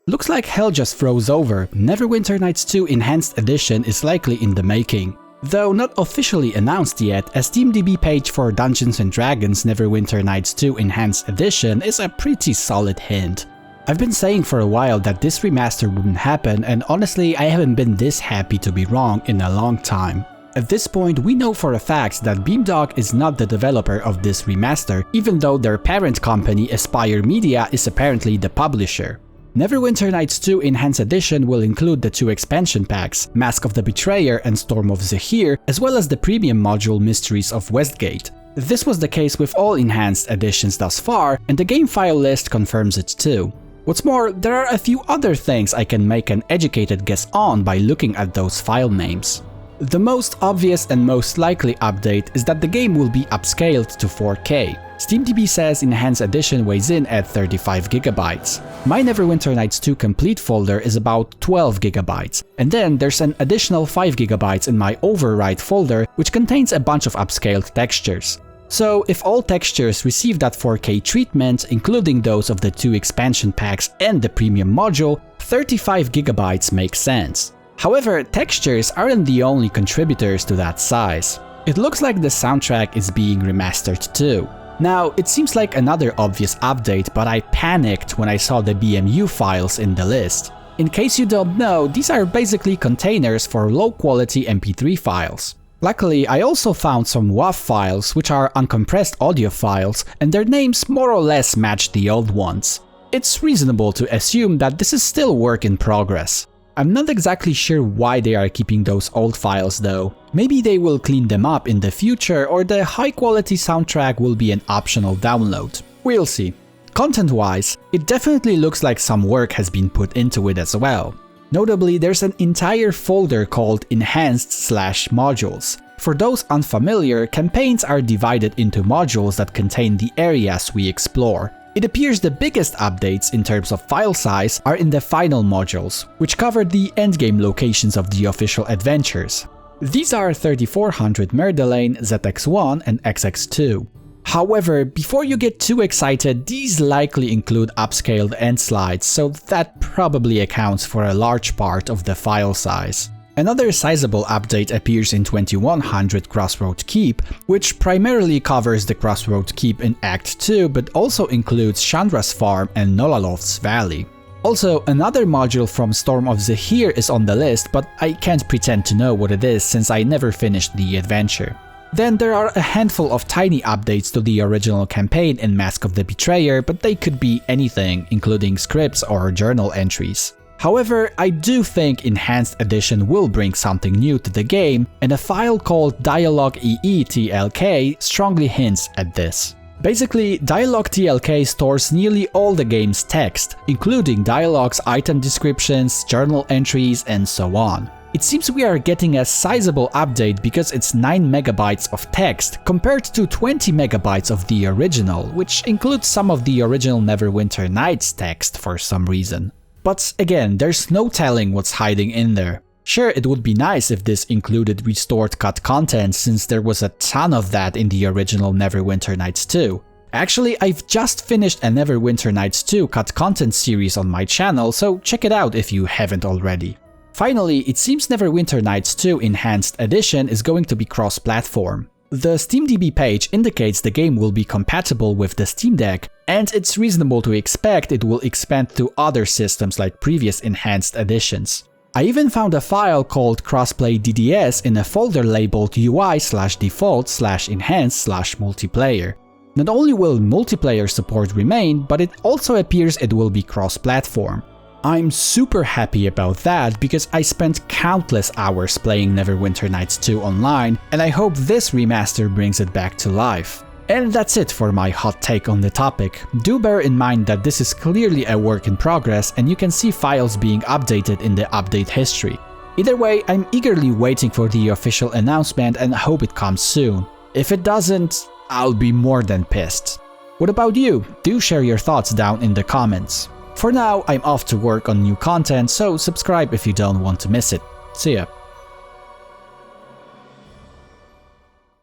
Looks like hell just froze over. Neverwinter Nights 2 Enhanced Edition is likely in the making. Though not officially announced yet, a SteamDB page for Dungeons & Dragons Neverwinter Nights 2 Enhanced Edition is a pretty solid hint. I've been saying for a while that this remaster wouldn't happen, and honestly I haven't been this happy to be wrong in a long time. At this point, we know for a fact that Beamdog is not the developer of this remaster, even though their parent company Aspyr Media is apparently the publisher. Neverwinter Nights 2 Enhanced Edition will include the 2 expansion packs, Mask of the Betrayer and Storm of Zahir, as well as the premium module Mysteries of Westgate. This was the case with all enhanced editions thus far, and the game file list confirms it too. What's more, there are a few other things I can make an educated guess on by looking at those file names. The most obvious and most likely update is that the game will be upscaled to 4K. SteamDB says Enhanced Edition weighs in at 35GB. My Neverwinter Nights 2 Complete folder is about 12GB, and then there's an additional 5GB in my Override folder, which contains a bunch of upscaled textures. So if all textures receive that 4K treatment, including those of the 2 expansion packs and the premium module, 35GB makes sense. However, textures aren't the only contributors to that size. It looks like the soundtrack is being remastered too. Now, it seems like another obvious update, but I panicked when I saw the BMU files in the list. In case you don't know, these are basically containers for low-quality MP3 files. Luckily, I also found some WAV files, which are uncompressed audio files, and their names more or less match the old ones. It's reasonable to assume that this is still work in progress. I'm not exactly sure why they are keeping those old files though. Maybe they will clean them up in the future, or the high-quality soundtrack will be an optional download. We'll see. Content-wise, it definitely looks like some work has been put into it as well. Notably, there's an entire folder called Enhanced/Modules. For those unfamiliar, campaigns are divided into modules that contain the areas we explore. It appears the biggest updates in terms of file size are in the final modules, which cover the endgame locations of the official adventures. These are 3400 Merdelain, ZX1 and XX2. However, before you get too excited, these likely include upscaled end slides, so that probably accounts for a large part of the file size. Another sizable update appears in 2100 Crossroad Keep, which primarily covers the Crossroad Keep in Act 2, but also includes Chandra's Farm and Nololoft's Valley. Also, another module from Storm of Zahir is on the list, but I can't pretend to know what it is since I never finished the adventure. Then there are a handful of tiny updates to the original campaign in Mask of the Betrayer, but they could be anything, including scripts or journal entries. However, I do think Enhanced Edition will bring something new to the game, and a file called Dialogue EE-TLK strongly hints at this. Basically, Dialogue TLK stores nearly all the game's text, including dialogues, item descriptions, journal entries, and so on. It seems we are getting a sizable update because it's 9 MB of text compared to 20 MB of the original, which includes some of the original Neverwinter Nights text for some reason. But again, there's no telling what's hiding in there. Sure, it would be nice if this included restored cut content, since there was a ton of that in the original Neverwinter Nights 2. Actually, I've just finished a Neverwinter Nights 2 cut content series on my channel, so check it out if you haven't already. Finally, it seems Neverwinter Nights 2 Enhanced Edition is going to be cross-platform. The SteamDB page indicates the game will be compatible with the Steam Deck, and it's reasonable to expect it will expand to other systems like previous enhanced editions. I even found a file called crossplay DDS in a folder labeled UI/default/enhanced/multiplayer. Not only will multiplayer support remain, but it also appears it will be cross-platform. I'm super happy about that because I spent countless hours playing Neverwinter Nights 2 online, and I hope this remaster brings it back to life. And that's it for my hot take on the topic. Do bear in mind that this is clearly a work in progress, and you can see files being updated in the update history. Either way, I'm eagerly waiting for the official announcement and hope it comes soon. If it doesn't, I'll be more than pissed. What about you? Do share your thoughts down in the comments. For now, I'm off to work on new content, so subscribe if you don't want to miss it. See ya.